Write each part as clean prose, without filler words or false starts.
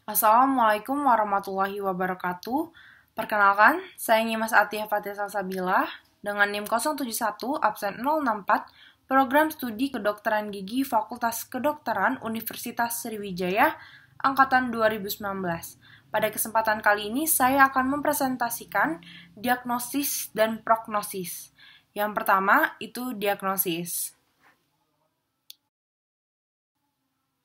Assalamualaikum warahmatullahi wabarakatuh. Perkenalkan, saya Nyimas Atiyah Fatih Salsabila dengan NIM 071 absen 064 Program Studi Kedokteran Gigi Fakultas Kedokteran Universitas Sriwijaya Angkatan 2019. Pada kesempatan kali ini saya akan mempresentasikan diagnosis dan prognosis. Yang pertama itu diagnosis.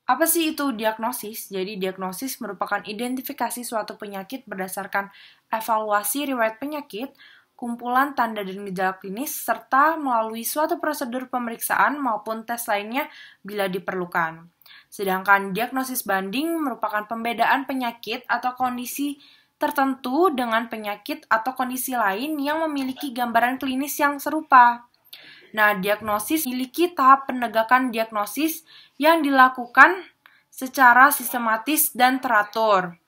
Apa sih itu diagnosis? Jadi diagnosis merupakan identifikasi suatu penyakit berdasarkan evaluasi riwayat penyakit, kumpulan tanda dan gejala klinis, serta melalui suatu prosedur pemeriksaan maupun tes lainnya bila diperlukan. Sedangkan diagnosis banding merupakan pembedaan penyakit atau kondisi tertentu dengan penyakit atau kondisi lain yang memiliki gambaran klinis yang serupa. Nah, diagnosis memiliki tahap penegakan diagnosis yang dilakukan secara sistematis dan teratur.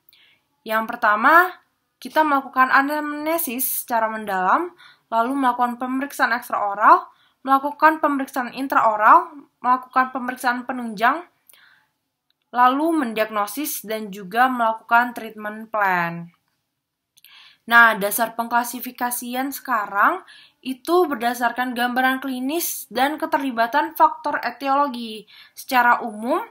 Yang pertama, kita melakukan anamnesis secara mendalam, lalu melakukan pemeriksaan ekstraoral, melakukan pemeriksaan intraoral, melakukan pemeriksaan penunjang, lalu mendiagnosis dan juga melakukan treatment plan. Nah, dasar pengklasifikasian sekarang itu berdasarkan gambaran klinis dan keterlibatan faktor etiologi. Secara umum,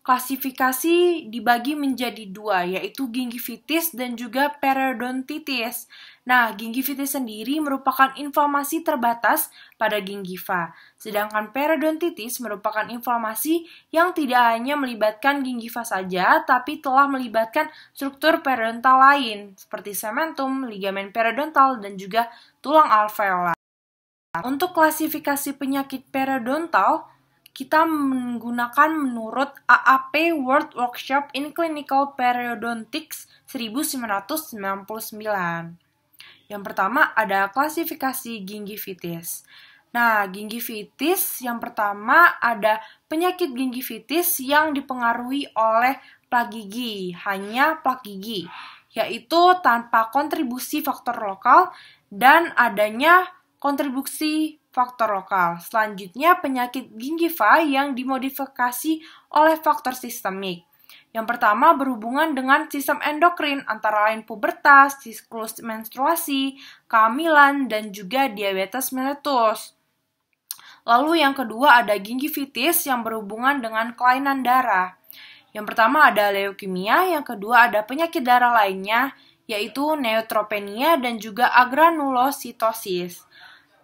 klasifikasi dibagi menjadi dua, yaitu gingivitis dan juga periodontitis. Nah, gingivitis sendiri merupakan inflamasi terbatas pada gingiva, sedangkan periodontitis merupakan inflamasi yang tidak hanya melibatkan gingiva saja, tapi telah melibatkan struktur periodontal lain, seperti cementum, ligamen periodontal, dan juga tulang alveolar. Untuk klasifikasi penyakit periodontal, kita menggunakan menurut AAP World Workshop in Clinical Periodontics 1999. Yang pertama ada klasifikasi gingivitis. Nah, gingivitis yang pertama ada penyakit gingivitis yang dipengaruhi oleh plak gigi, hanya plak gigi, yaitu tanpa kontribusi faktor lokal dan adanya kontribusi faktor lokal. Selanjutnya, penyakit gingiva yang dimodifikasi oleh faktor sistemik. Yang pertama berhubungan dengan sistem endokrin, antara lain pubertas, siklus menstruasi, kehamilan, dan juga diabetes mellitus. Lalu yang kedua ada gingivitis yang berhubungan dengan kelainan darah. Yang pertama ada leukemia, yang kedua ada penyakit darah lainnya, yaitu neutropenia dan juga agranulositosis.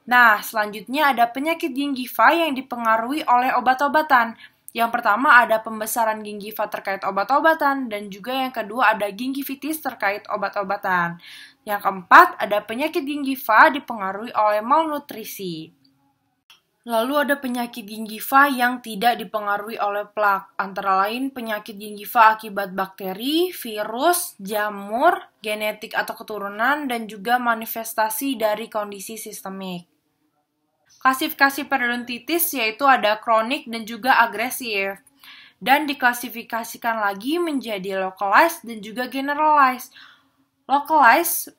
Nah, selanjutnya ada penyakit gingiva yang dipengaruhi oleh obat-obatan. Yang pertama ada pembesaran gingiva terkait obat-obatan, dan juga yang kedua ada gingivitis terkait obat-obatan. Yang keempat ada penyakit gingiva dipengaruhi oleh malnutrisi. Lalu ada penyakit gingiva yang tidak dipengaruhi oleh plak, antara lain penyakit gingiva akibat bakteri, virus, jamur, genetik atau keturunan, dan juga manifestasi dari kondisi sistemik. Klasifikasi periodontitis yaitu ada kronik dan juga agresif, dan diklasifikasikan lagi menjadi localized dan juga generalized. Localized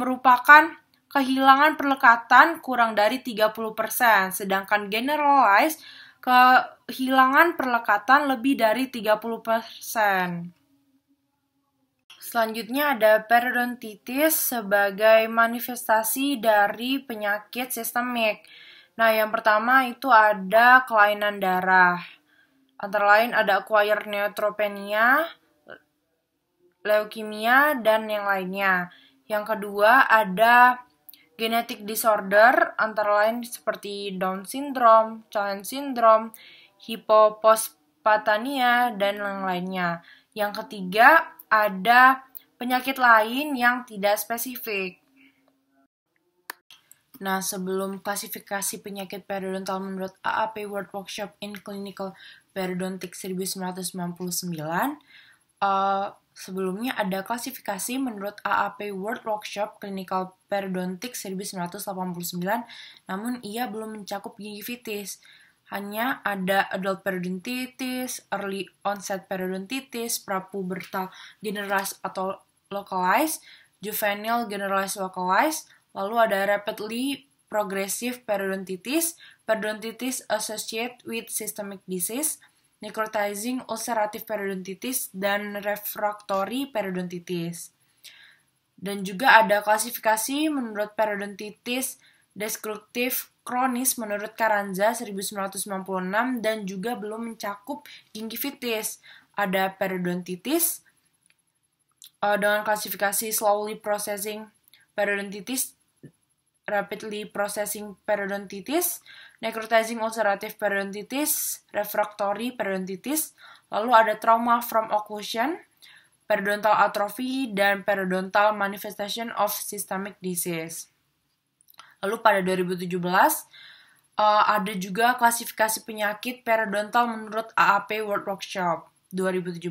merupakan kehilangan perlekatan kurang dari 30%, sedangkan generalized kehilangan perlekatan lebih dari 30%. Selanjutnya ada periodontitis sebagai manifestasi dari penyakit sistemik. Nah, yang pertama itu ada kelainan darah. Antara lain ada acquired neutropenia, leukemia, dan yang lainnya. Yang kedua ada genetic disorder, antara lain seperti Down syndrome, Cohen syndrome, hipophosphatania, dan yang lainnya. Yang ketiga ada penyakit lain yang tidak spesifik. Nah, sebelum klasifikasi penyakit periodontal menurut AAP World Workshop in Clinical Periodontics 1999, sebelumnya ada klasifikasi menurut AAP World Workshop Clinical Periodontics 1989, namun ia belum mencakup gingivitis. Hanya ada adult periodontitis, early onset periodontitis, prapubertal generalized atau localized, juvenile generalized localized, lalu ada rapidly progressive periodontitis, periodontitis associated with systemic disease, necrotizing ulcerative periodontitis, dan refractory periodontitis. Dan juga ada klasifikasi menurut periodontitis destruktif kronis menurut Carranza 1996 dan juga belum mencakup gingivitis. Ada periodontitis dengan klasifikasi slowly processing periodontitis, rapidly processing periodontitis, necrotizing ulcerative periodontitis, refractory periodontitis, lalu ada trauma from occlusion, periodontal atrophy, dan periodontal manifestation of systemic disease. Lalu pada 2017, ada juga klasifikasi penyakit periodontal menurut AAP World Workshop 2017,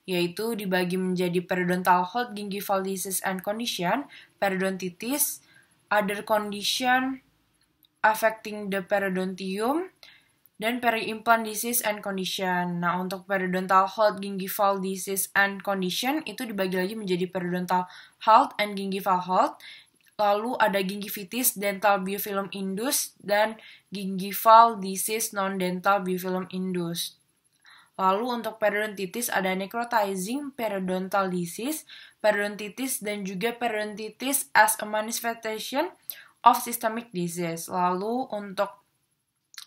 yaitu dibagi menjadi periodontal hold gingival disease and condition, periodontitis, other condition affecting the periodontium, dan peri-implant disease and condition. Nah, untuk periodontal hold gingival disease and condition itu dibagi lagi menjadi periodontal halt and gingival halt. Lalu ada gingivitis dental biofilm induced dan gingival disease non-dental biofilm induced. Lalu untuk periodontitis ada necrotizing periodontal disease, periodontitis, dan juga periodontitis as a manifestation of systemic disease. Lalu untuk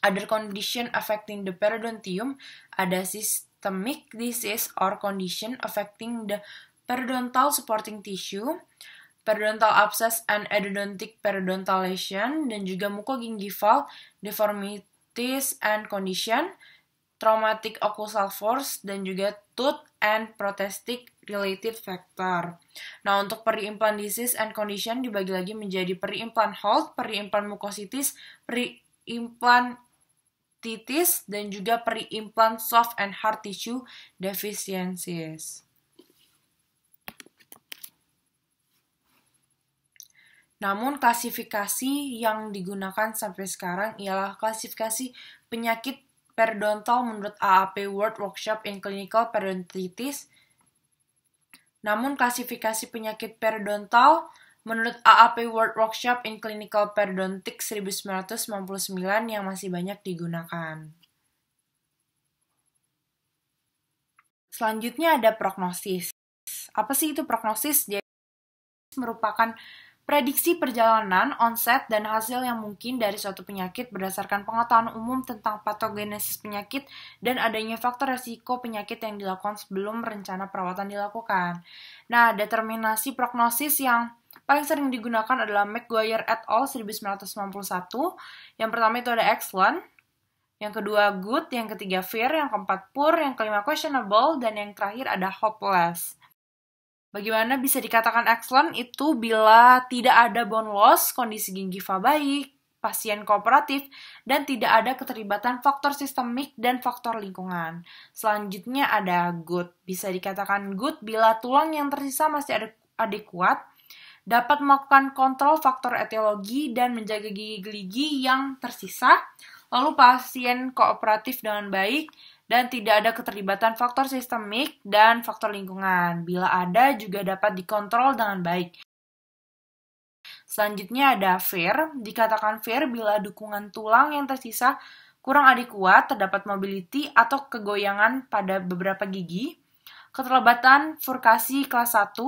other condition affecting the periodontium, ada systemic disease or condition affecting the periodontal supporting tissue, periodontal abscess and endodontic periodontal lesion, dan juga mucogingival deformities and condition, traumatic occlusal force, dan juga tooth and prosthetic related factor. Nah, untuk peri-implant disease and condition dibagi lagi menjadi peri-implant hold, peri-implant mucositis, peri-implant titis, dan juga peri-implant soft and hard tissue deficiencies. Namun klasifikasi yang digunakan sampai sekarang ialah klasifikasi penyakit periodontal menurut AAP World Workshop in Clinical Periodontitis. Namun klasifikasi penyakit periodontal menurut AAP World Workshop in Clinical Periodontics 1999 yang masih banyak digunakan. Selanjutnya ada prognosis. Apa sih itu prognosis? Jadi merupakan prediksi perjalanan, onset, dan hasil yang mungkin dari suatu penyakit berdasarkan pengetahuan umum tentang patogenesis penyakit dan adanya faktor resiko penyakit yang dilakukan sebelum rencana perawatan dilakukan. Nah, determinasi prognosis yang paling sering digunakan adalah McGuire et al. 1991. Yang pertama itu ada excellent, yang kedua good, yang ketiga fair, yang keempat poor, yang kelima questionable, dan yang terakhir ada hopeless. Bagaimana bisa dikatakan excellent? Itu bila tidak ada bone loss, kondisi gingiva baik, pasien kooperatif, dan tidak ada keterlibatan faktor sistemik dan faktor lingkungan. Selanjutnya ada good. Bisa dikatakan good bila tulang yang tersisa masih adekuat, dapat melakukan kontrol faktor etiologi dan menjaga gigi-gigi yang tersisa, lalu pasien kooperatif dengan baik, dan tidak ada keterlibatan faktor sistemik dan faktor lingkungan. Bila ada, juga dapat dikontrol dengan baik. Selanjutnya ada fair. Dikatakan fair bila dukungan tulang yang tersisa kurang adekuat, terdapat mobility atau kegoyangan pada beberapa gigi, keterlibatan furkasi kelas 1,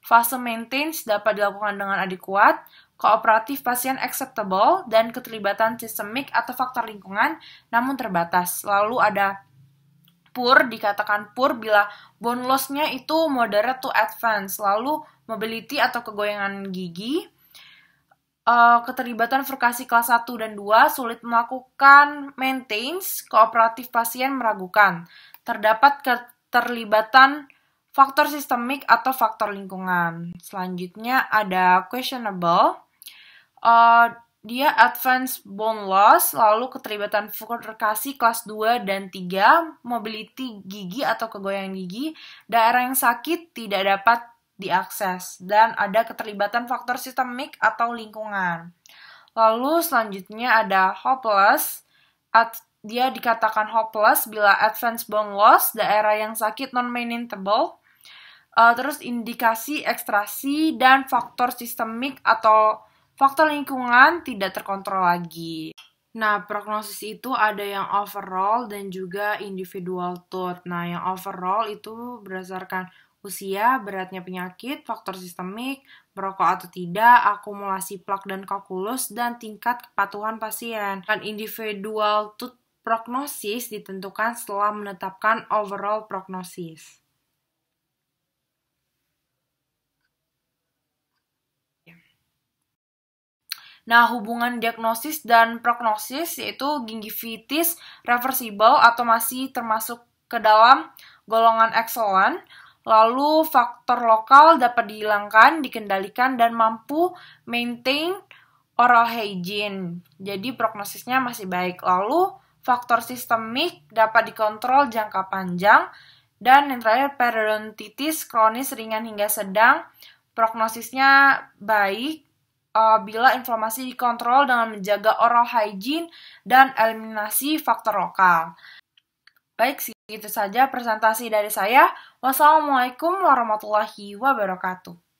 fase maintenance dapat dilakukan dengan adekuat, kooperatif pasien acceptable, dan keterlibatan sistemik atau faktor lingkungan namun terbatas. Lalu ada poor, dikatakan poor bila bone loss-nya itu moderate to advance, lalu mobility atau kegoyangan gigi, keterlibatan furkasi kelas 1 dan 2, sulit melakukan maintenance, kooperatif pasien meragukan, terdapat keterlibatan faktor sistemik atau faktor lingkungan. Selanjutnya ada questionable, dia advanced bone loss, lalu keterlibatan furkasi kelas 2 dan 3, mobility gigi atau kegoyangan gigi, daerah yang sakit tidak dapat diakses, dan ada keterlibatan faktor sistemik atau lingkungan. Lalu selanjutnya ada hopeless, dia dikatakan hopeless bila advanced bone loss, daerah yang sakit non-maintainable, terus indikasi ekstrasi dan faktor sistemik atau faktor lingkungan tidak terkontrol lagi. Nah, prognosis itu ada yang overall dan juga individual tooth. Nah, yang overall itu berdasarkan usia, beratnya penyakit, faktor sistemik, merokok atau tidak, akumulasi plak dan kalkulus, dan tingkat kepatuhan pasien. Dan individual tooth prognosis ditentukan setelah menetapkan overall prognosis. Nah, hubungan diagnosis dan prognosis yaitu gingivitis reversible atau masih termasuk ke dalam golongan excellent. Lalu faktor lokal dapat dihilangkan, dikendalikan, dan mampu maintain oral hygiene. Jadi prognosisnya masih baik. Lalu faktor sistemik dapat dikontrol jangka panjang. Dan yang terakhir periodontitis kronis ringan hingga sedang. Prognosisnya baik bila inflamasi dikontrol dengan menjaga oral hygiene dan eliminasi faktor lokal. Baik, segitu saja presentasi dari saya. Wassalamualaikum warahmatullahi wabarakatuh.